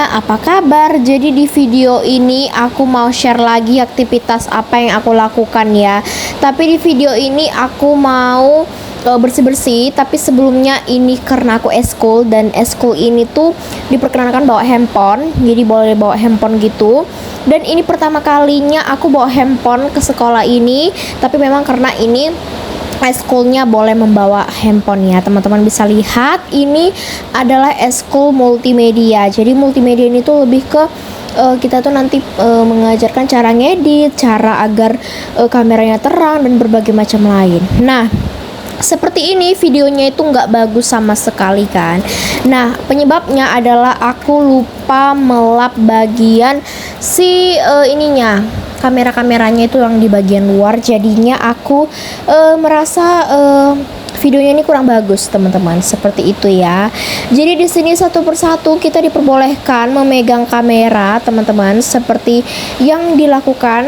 semuanya, apa kabar? Jadi di video ini aku mau share lagi aktivitas apa yang aku lakukan ya. Tapi di video ini aku mau bersih-bersih, tapi sebelumnya ini karena aku eskul dan eskul ini tuh diperkenankan bawa handphone, jadi boleh bawa handphone gitu. Dan ini pertama kalinya aku bawa handphone ke sekolah ini, tapi memang karena ini eskulnya boleh membawa handphone ya, teman-teman bisa lihat ini adalah eskul multimedia. Jadi multimedia ini tuh lebih ke kita tuh nanti mengajarkan cara ngedit, cara agar kameranya terang dan berbagai macam lain. Nah, seperti ini videonya itu nggak bagus sama sekali kan. Nah, penyebabnya adalah aku lupa melap bagian si ininya, kamera-kameranya itu yang di bagian luar. Jadinya aku merasa videonya ini kurang bagus, teman-teman. Seperti itu ya. Jadi di sini satu persatu kita diperbolehkan memegang kamera, teman-teman, seperti yang dilakukan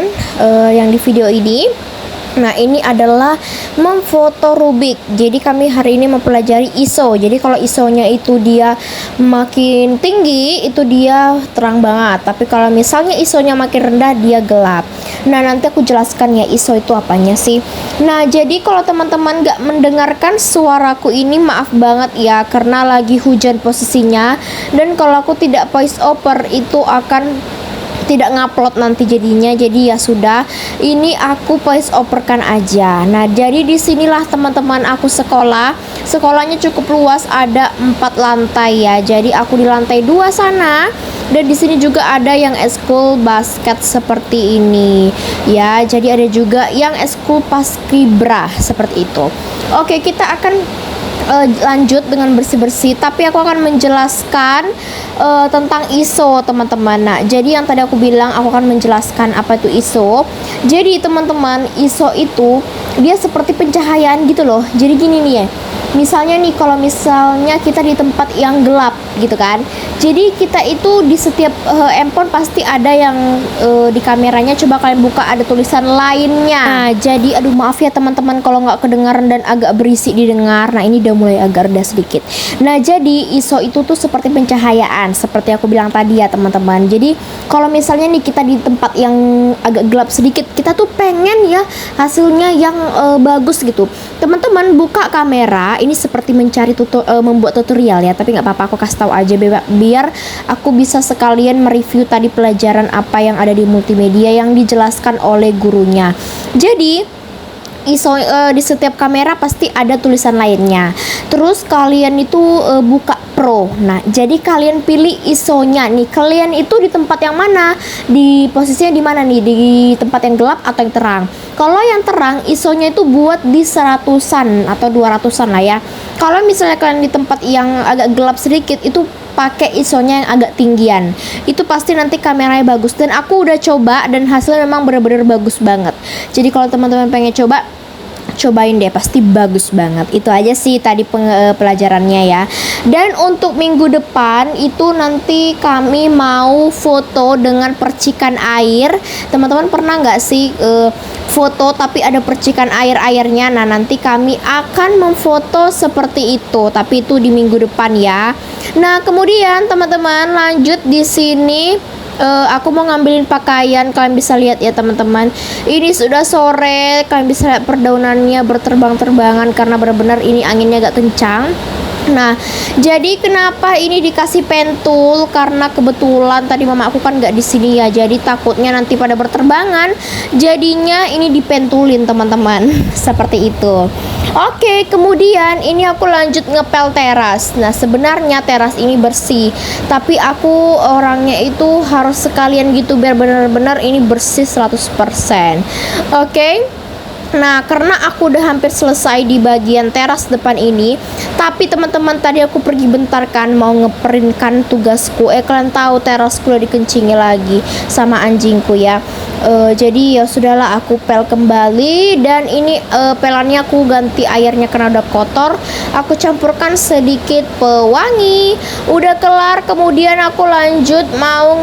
yang di video ini. Nah, ini adalah memfoto Rubik. Jadi kami hari ini mempelajari ISO. Jadi kalau ISO-nya itu dia makin tinggi, itu dia terang banget. Tapi kalau misalnya ISO-nya makin rendah, dia gelap. Nah, nanti aku jelaskan ya ISO itu apanya sih. Nah, jadi kalau teman-teman gak mendengarkan suaraku ini, maaf banget ya, karena lagi hujan posisinya. Dan kalau aku tidak voice over, itu akan tidak ngupload nanti jadinya. Jadi ya sudah, ini aku voice overkan aja. Nah, jadi disinilah teman-teman aku sekolah. Sekolahnya cukup luas, ada 4 lantai ya. Jadi aku di lantai 2 sana. Dan di sini juga ada yang eskul basket seperti ini ya. Jadi ada juga yang eskul paskibra seperti itu. Oke, kita akan lanjut dengan bersih-bersih, tapi aku akan menjelaskan tentang ISO, teman-teman. Nah, jadi yang tadi aku bilang aku akan menjelaskan apa itu ISO. Jadi teman-teman, ISO itu dia seperti pencahayaan gitu loh. Jadi gini nih ya, misalnya nih, kalau misalnya kita di tempat yang gelap gitu kan, jadi kita itu di setiap handphone pasti ada yang di kameranya, coba kalian buka, ada tulisan lainnya. Nah, jadi aduh maaf ya teman-teman kalau nggak kedengaran dan agak berisik didengar. Nah, ini udah mulai agak reda sedikit. Nah, jadi ISO itu tuh seperti pencahayaan, seperti aku bilang tadi ya teman-teman. Jadi kalau misalnya nih kita di tempat yang agak gelap sedikit, kita tuh pengen ya hasilnya yang bagus gitu. Teman-teman buka kamera, ini seperti mencari membuat tutorial ya, tapi nggak apa-apa, aku kasih tahu aja biar aku bisa sekalian mereview tadi pelajaran apa yang ada di multimedia yang dijelaskan oleh gurunya. Jadi ISO di setiap kamera pasti ada tulisan lainnya. Terus kalian itu buka Pro. Nah, jadi kalian pilih ISO-nya nih. Kalian itu di tempat yang mana? Di posisinya di mana nih? Di tempat yang gelap atau yang terang? Kalau yang terang, ISO-nya itu buat di 100-an atau 200-an lah ya. Kalau misalnya kalian di tempat yang agak gelap sedikit, itu pakai ISO-nya yang agak tinggian. Itu pasti nanti kameranya bagus. Dan aku udah coba dan hasilnya memang benar-benar bagus banget. Jadi kalau teman-teman pengen coba, cobain deh, pasti bagus banget. Itu aja sih tadi pelajarannya ya. Dan untuk minggu depan itu nanti kami mau foto dengan percikan air. Teman-teman pernah nggak sih foto tapi ada percikan airnya? Nah, nanti kami akan memfoto seperti itu, tapi itu di minggu depan ya. Nah, kemudian teman-teman lanjut di sini. Aku mau ngambilin pakaian, kalian bisa lihat ya teman-teman. Ini sudah sore, kalian bisa lihat perdaunannya berterbang-terbangan karena benar-benar ini anginnya agak kencang. Nah, jadi kenapa ini dikasih pentul? Karena kebetulan tadi mama aku kan nggak di sini ya, jadi takutnya nanti pada berterbangan. Jadinya ini dipentulin teman-teman, seperti itu. Oke, kemudian ini aku lanjut ngepel teras. Nah, sebenarnya teras ini bersih, tapi aku orangnya itu harus sekalian gitu biar benar-benar ini bersih 100%. Oke. Nah, karena aku udah hampir selesai di bagian teras depan ini, tapi teman-teman tadi aku pergi bentar kan mau ngeprintkan tugasku. Kalian tahu terasku udah dikencingi lagi sama anjingku ya. Jadi ya sudahlah, aku pel kembali. Dan ini pelannya aku ganti airnya karena udah kotor. Aku campurkan sedikit pewangi. Udah kelar, kemudian aku lanjut mau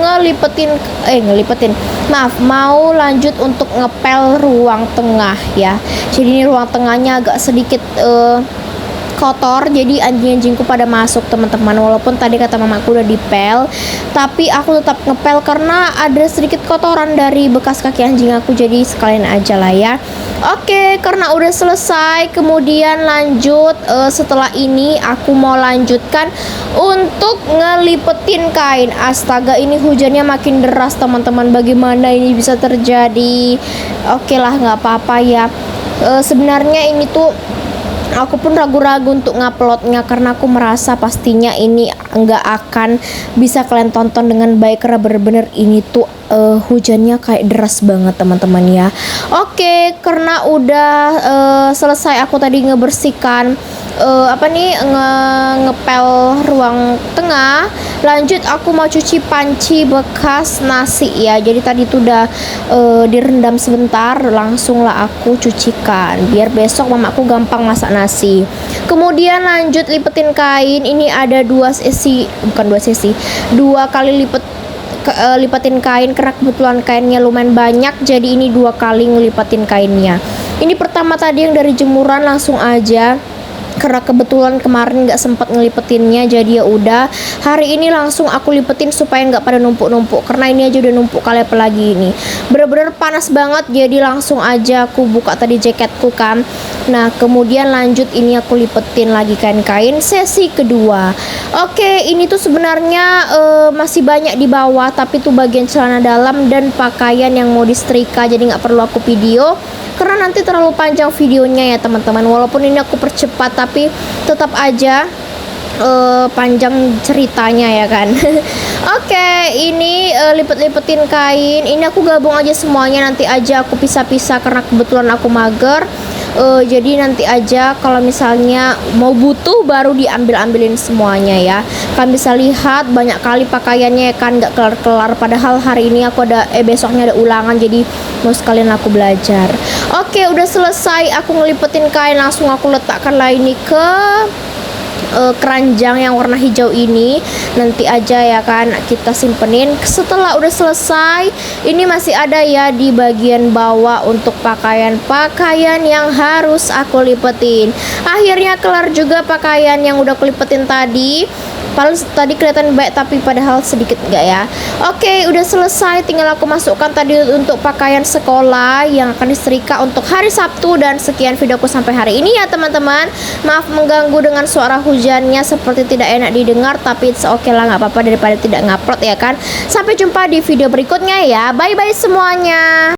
mau lanjut untuk ngepel ruang tengah ya. Jadi ini ruang tengahnya agak sedikit kotor, jadi anjing-anjingku pada masuk teman-teman. Walaupun tadi kata mamaku udah dipel, tapi aku tetap ngepel karena ada sedikit kotoran dari bekas kaki anjing aku, jadi sekalian aja lah ya. Oke, karena udah selesai, kemudian lanjut setelah ini aku mau lanjutkan untuk ngelipetin kain. Astaga, ini hujannya makin deras teman-teman. Bagaimana ini bisa terjadi? Oke lah, nggak apa-apa ya. Sebenarnya ini tuh aku pun ragu-ragu untuk nguploadnya karena aku merasa pastinya ini nggak akan bisa kalian tonton dengan baik karena bener-bener ini tuh hujannya kayak deras banget teman-teman ya. Oke, karena udah selesai aku tadi ngebersihkan ngepel ruang tengah, lanjut aku mau cuci panci bekas nasi ya. Jadi tadi tuh udah direndam sebentar, langsung lah aku cucikan biar besok mamaku gampang masak nasi. Kemudian lanjut lipetin kain. Ini ada dua kali lipetin kain karena kebetulan kainnya lumayan banyak, jadi ini 2 kali ngelipetin kainnya. Ini pertama tadi yang dari jemuran langsung aja karena kebetulan kemarin nggak sempat ngelipetinnya, jadi ya udah hari ini langsung aku lipetin supaya nggak pada numpuk-numpuk karena ini aja udah numpuk kali apalagi ini bener-bener panas banget. Jadi langsung aja aku buka tadi jaketku kan. Nah kemudian lanjut ini aku lipetin lagi kain-kain sesi kedua. Oke, ini tuh sebenarnya masih banyak di bawah, tapi tuh bagian celana dalam dan pakaian yang mau disetrika, jadi nggak perlu aku video karena nanti terlalu panjang videonya ya teman-teman. Walaupun ini aku percepat tapi tetap aja panjang ceritanya ya kan. Oke, ini lipet-lipetin kain. Ini aku gabung aja semuanya, nanti aja aku pisah-pisah karena kebetulan aku mager. Jadi nanti aja kalau misalnya mau butuh baru diambil-ambilin semuanya ya. Kalian bisa lihat banyak kali pakaiannya ya kan, nggak kelar-kelar. Padahal hari ini aku ada besoknya ada ulangan, jadi mau sekalian aku belajar. Oke, udah selesai aku ngelipetin kain, langsung aku letakkan lah ini ke keranjang yang warna hijau ini. Nanti aja ya kan kita simpenin. Setelah udah selesai, ini masih ada ya di bagian bawah untuk pakaian yang harus aku lipetin. Akhirnya kelar juga pakaian yang udah aku lipetin tadi. Padahal tadi kelihatan baik tapi padahal sedikit enggak ya. Oke, udah selesai, tinggal aku masukkan tadi untuk pakaian sekolah yang akan disetrika untuk hari Sabtu. Dan sekian videoku sampai hari ini ya teman-teman. Maaf mengganggu dengan suara hujannya seperti tidak enak didengar, tapi oke lah, nggak apa-apa daripada tidak ngupload ya kan. Sampai jumpa di video berikutnya ya. Bye bye semuanya.